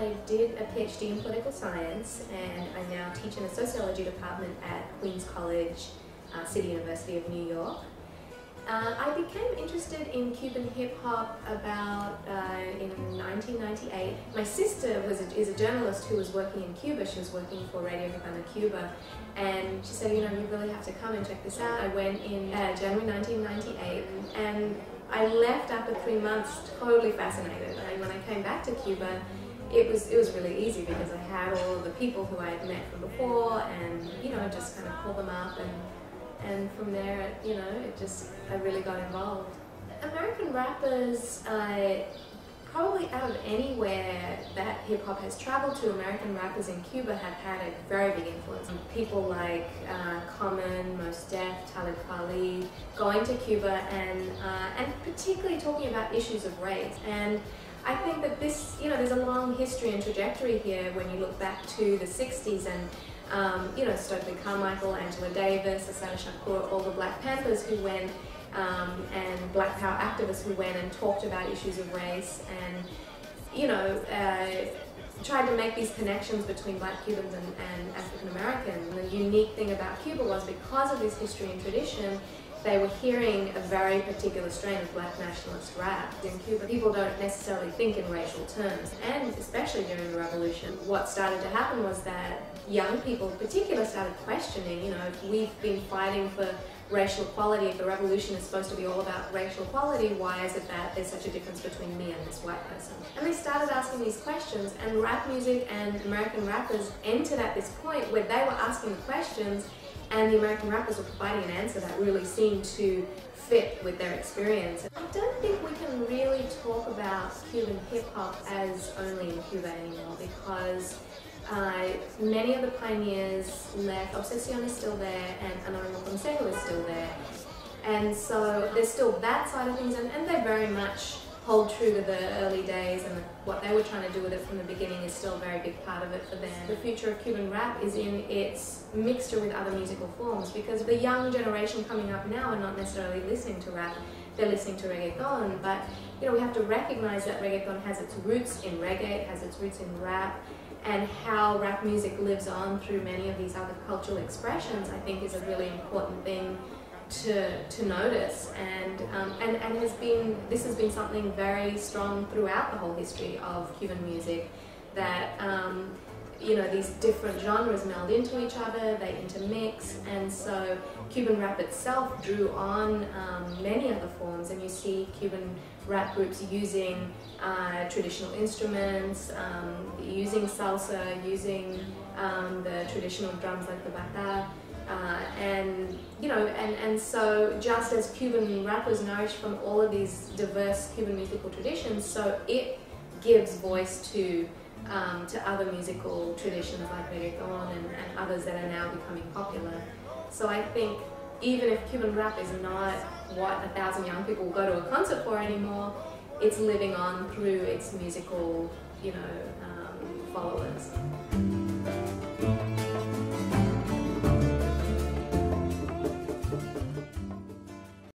I did a PhD in political science, and I now teach in a sociology department at Queen's College, City University of New York. I became interested in Cuban hip-hop about in 1998. My sister is a journalist who was working in Cuba. She was working for Radio Havana, Cuba, and she said, you know, you really have to come and check this out. I went in January 1998, and I left after 3 months totally fascinated. And when I came back to Cuba, it was really easy because I had all of the people who I had met from before, and you know, just kind of called them up, and from there, you know, I really got involved. American rappers, probably out of anywhere that hip hop has traveled to, American rappers in Cuba have had a very big influence. People like Common, Mos Def, Talib Kweli, going to Cuba and particularly talking about issues of race. And I think that this, you know, there's a long history and trajectory here when you look back to the 60s and you know, Stokely Carmichael, Angela Davis, Assata Shakur, all the Black Panthers who went, and Black Power activists who went and talked about issues of race and, you know, tried to make these connections between Black Cubans and African Americans. And the unique thing about Cuba was because of this history and tradition, they were hearing a very particular strain of Black nationalist rap. In Cuba, people don't necessarily think in racial terms, and especially during the revolution, what started to happen was that young people in particular started questioning, you know, if we've been fighting for racial equality, if the revolution is supposed to be all about racial equality, why is it that there's such a difference between me and this white person? And they started asking these questions, and rap music and American rappers entered at this point where they were asking the questions and the American rappers were providing an answer that really seemed to fit with their experience. I don't think we can really talk about Cuban hip-hop as only in Cuba anymore, because many of the pioneers left. Obsession is still there, and Anónimo Consejo is still there. And so there's still that side of things, and they very much hold true to the early days, and what they were trying to do with it from the beginning is still a very big part of it for them. The future of Cuban rap is in its mixture with other musical forms, because the young generation coming up now are not necessarily listening to rap, they're listening to reggaeton, but you know, we have to recognize that reggaeton has its roots in reggae, it has its roots in rap, and how rap music lives on through many of these other cultural expressions, I think, is a really important thing to notice, and this has been something very strong throughout the whole history of Cuban music, that you know, these different genres meld into each other, they intermix, and so Cuban rap itself drew on many other forms, and you see Cuban rap groups using traditional instruments, using salsa, using the traditional drums like the bata. And you know, and so just as Cuban rappers nourish from all of these diverse Cuban musical traditions, so it gives voice to other musical traditions like reggaeton and others that are now becoming popular. So I think even if Cuban rap is not what 1,000 young people will go to a concert for anymore, it's living on through its musical, you know, followers.